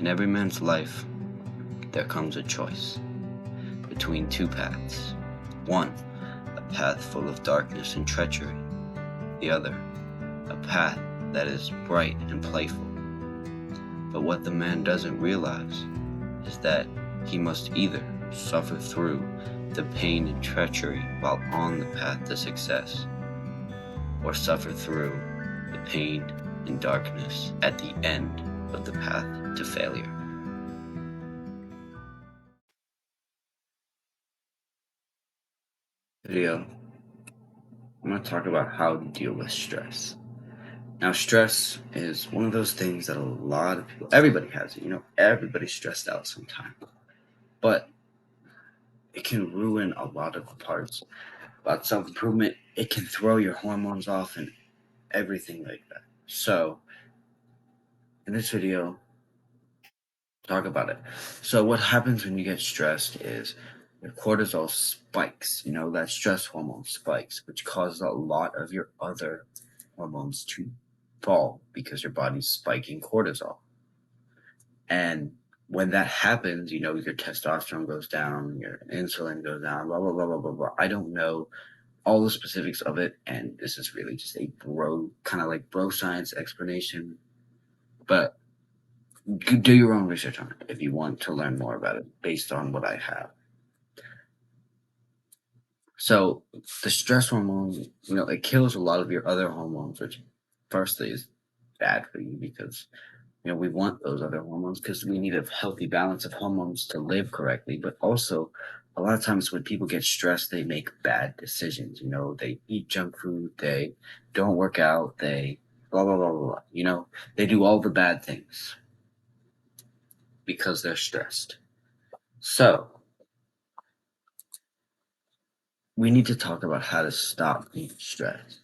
In every man's life, there comes a choice between two paths. One, a path full of darkness and treachery. The other, a path that is bright and playful. But what the man doesn't realize is that he must either suffer through the pain and treachery while on the path to success, or suffer through the pain and darkness at the end of the path to failure. Video, I'm going to talk about how to deal with stress. Now, stress is one of those things that a lot of people, everybody has it, everybody's stressed out sometime, but it can ruin a lot of parts about self-improvement. It can throw your hormones off and everything like that. So, in this video, talk about it. So, what happens when you get stressed is your cortisol spikes, that stress hormone spikes, which causes a lot of your other hormones to fall because your body's spiking cortisol. And when that happens, your testosterone goes down, your insulin goes down, blah, blah, blah, blah, blah, blah. I don't know all the specifics of it, and this is really just a bro science explanation. But you do your own research on it if you want to learn more about it based on what I have. So the stress hormone, it kills a lot of your other hormones, which firstly is bad for you because we want those other hormones because we need a healthy balance of hormones to live correctly. But also, a lot of times when people get stressed, they make bad decisions. They eat junk food, they don't work out, they blah, blah, blah, blah, blah. They do all the bad things because they're stressed. So, we need to talk about how to stop being stressed.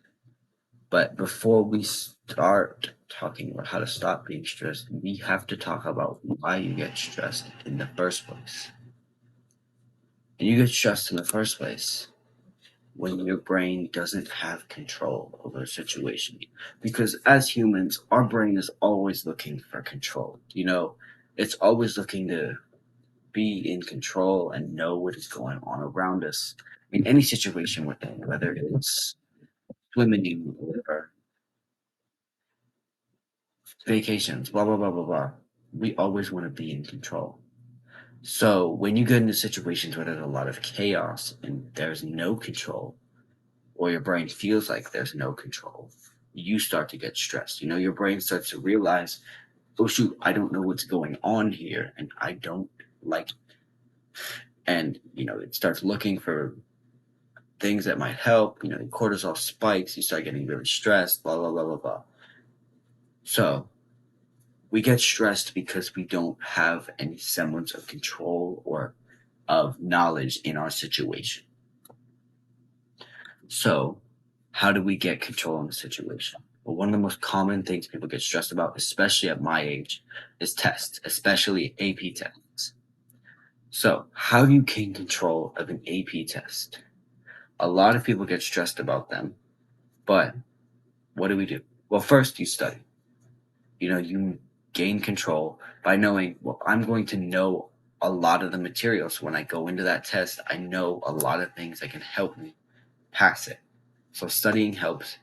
But before we start talking about how to stop being stressed, we have to talk about why you get stressed in the first place. And you get stressed in the first place when your brain doesn't have control over a situation. Because as humans, our brain is always looking for control. It's always looking to be in control and know what is going on around us in any situation we're in, whether it's swimming or vacations, blah, blah, blah, blah, blah. We always want to be in control. So when you get into situations where there's a lot of chaos and there's no control, or your brain feels like there's no control, you start to get stressed. Your brain starts to realize, oh shoot, I don't know what's going on here and I don't like it. And, it starts looking for things that might help. Cortisol spikes, you start getting really stressed, blah, blah, blah, blah, blah. So we get stressed because we don't have any semblance of control or of knowledge in our situation. So, how do we get control in the situation? Well, one of the most common things people get stressed about, especially at my age, is tests, especially AP tests. So, how do you gain control of an AP test? A lot of people get stressed about them, but what do? Well, first you study. You gain control by knowing, well, I'm going to know a lot of the material. So when I go into that test, I know a lot of things that can help me pass it. So studying helps,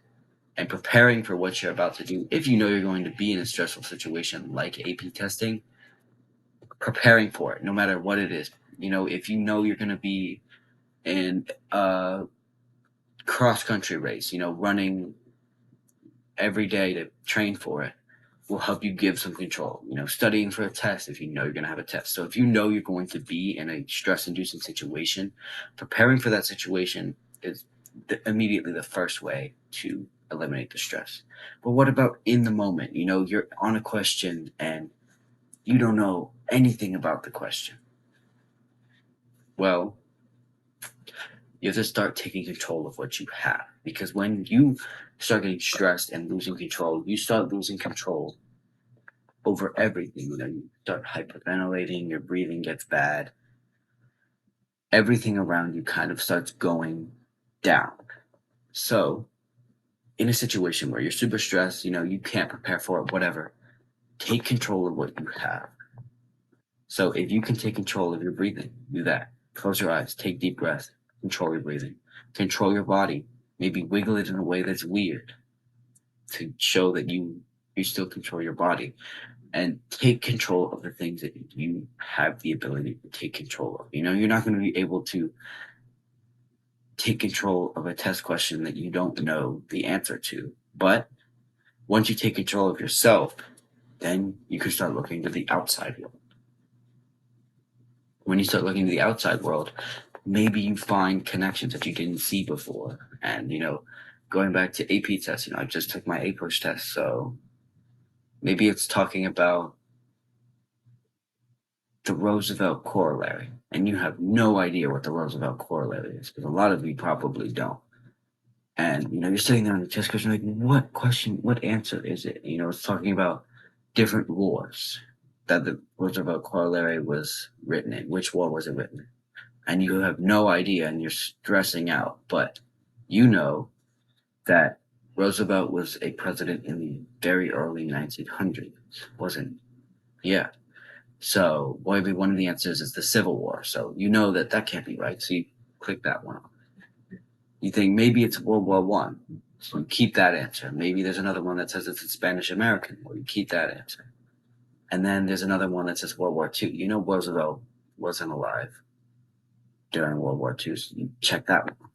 and preparing for what you're about to do. If you know you're going to be in a stressful situation like AP testing, preparing for it, no matter what it is. If you know you're going to be in a cross country race, running every day to train for it will help you give some control. Studying for a test if you know you're going to have a test. So if you know you're going to be in a stress-inducing situation, preparing for that situation is immediately the first way to eliminate the stress. But what about in the moment? You're on a question and you don't know anything about the question. Well, you have to start taking control of what you have, because when you start getting stressed and losing control, you start losing control over everything. You start hyperventilating, your breathing gets bad, everything around you kind of starts going down. So, in a situation where you're super stressed, you can't prepare for it, whatever, take control of what you have. So if you can take control of your breathing, do that. Close your eyes, take deep breaths, control your breathing, control your body, maybe wiggle it in a way that's weird to show that you still control your body, and take control of the things that you have the ability to take control of. You're not going to be able to take control of a test question that you don't know the answer to. But once you take control of yourself, then you can start looking to the outside world. When you start looking to the outside world, maybe you find connections that you didn't see before. And, going back to AP tests, I just took my APUSH test. So maybe it's talking about the Roosevelt corollary. And you have no idea what the Roosevelt corollary is, because a lot of you probably don't. And you're sitting there on the test question, like, what question, what answer is it? It's talking about different wars that the Roosevelt corollary was written in. Which war was it written in? And you have no idea, and you're stressing out. But you know that Roosevelt was a president in the very early 1900s, wasn't? Yeah. So maybe one of the answers is the Civil War. So you know that can't be right. So you click that one off. You think maybe it's World War One. So you keep that answer. Maybe there's another one that says it's the Spanish American War. You keep that answer. And then there's another one that says World War II. Roosevelt wasn't alive during World War II. So you check that one.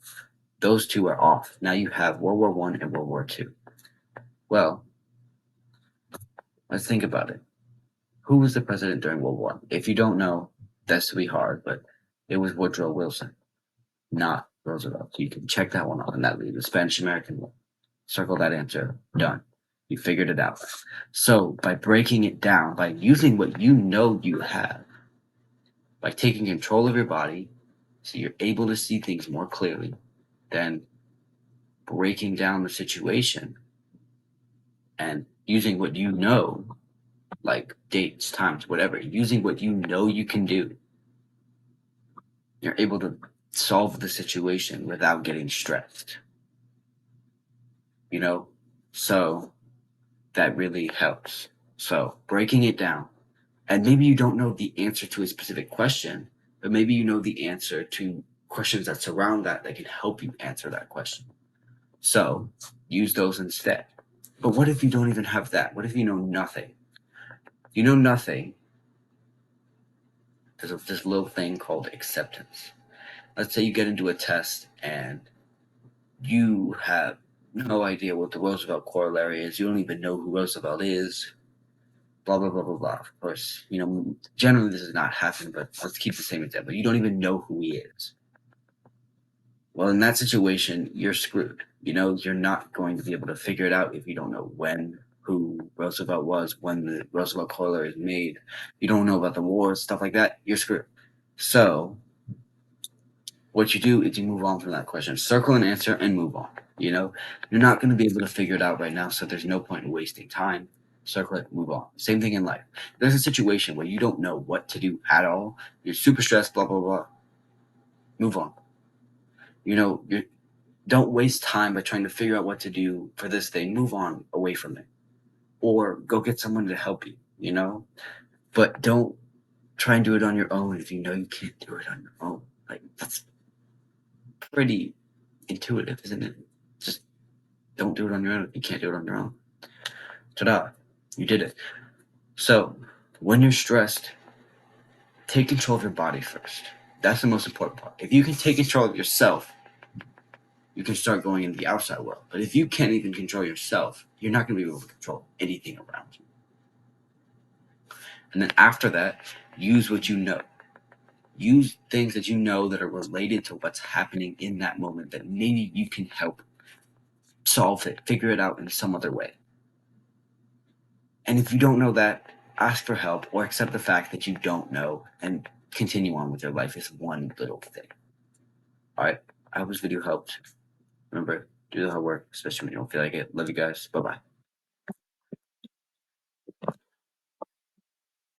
Those two are off. Now you have World War One and World War II. Well, let's think about it. Who was the president during World War? If you don't know, that's to be hard, but it was Woodrow Wilson, not Roosevelt. So you can check that one off, and that leaves the Spanish American War. Circle that answer. Done. You figured it out. So by breaking it down, by using what you know you have, by taking control of your body, so you're able to see things more clearly, then breaking down the situation and using what you know, like dates, times, whatever, using what you know you can do, you're able to solve the situation without getting stressed. So that really helps. So breaking it down, and maybe you don't know the answer to a specific question, but maybe you know the answer to questions that surround that can help you answer that question. So use those instead. But what if you don't even have that? What if you know nothing? You know nothing. There's this little thing called acceptance. Let's say you get into a test and you have no idea what the Roosevelt corollary is. You don't even know who Roosevelt is. Blah, blah, blah, blah, blah. Of course, generally this does not happen, but let's keep the same example. You don't even know who he is. Well, in that situation, you're screwed. You're not going to be able to figure it out if you don't know who Roosevelt was, when the Roosevelt corollary is made. You don't know about the wars, stuff like that. You're screwed. So what you do is you move on from that question. Circle an answer and move on. You're not going to be able to figure it out right now, so there's no point in wasting time. Circle it, move on. Same thing in life. There's a situation where you don't know what to do at all. You're super stressed, blah, blah, blah. Move on. You don't waste time by trying to figure out what to do for this thing. Move on away from it. Or go get someone to help you. But don't try and do it on your own if you know you can't do it on your own. Like, that's pretty intuitive, isn't it? Just don't do it on your own if you can't do it on your own. Ta-da. You did it. So, when you're stressed, take control of your body first. That's the most important part. If you can take control of yourself, you can start going into the outside world. But if you can't even control yourself, you're not going to be able to control anything around you. And then after that, use what you know. Use things that you know that are related to what's happening in that moment, that maybe you can help solve it, figure it out in some other way. And if you don't know that, ask for help or accept the fact that you don't know and continue on with your life is one little thing. All right. I hope this video helped. Remember, do the hard work, especially when you don't feel like it. Love you guys. Bye-bye.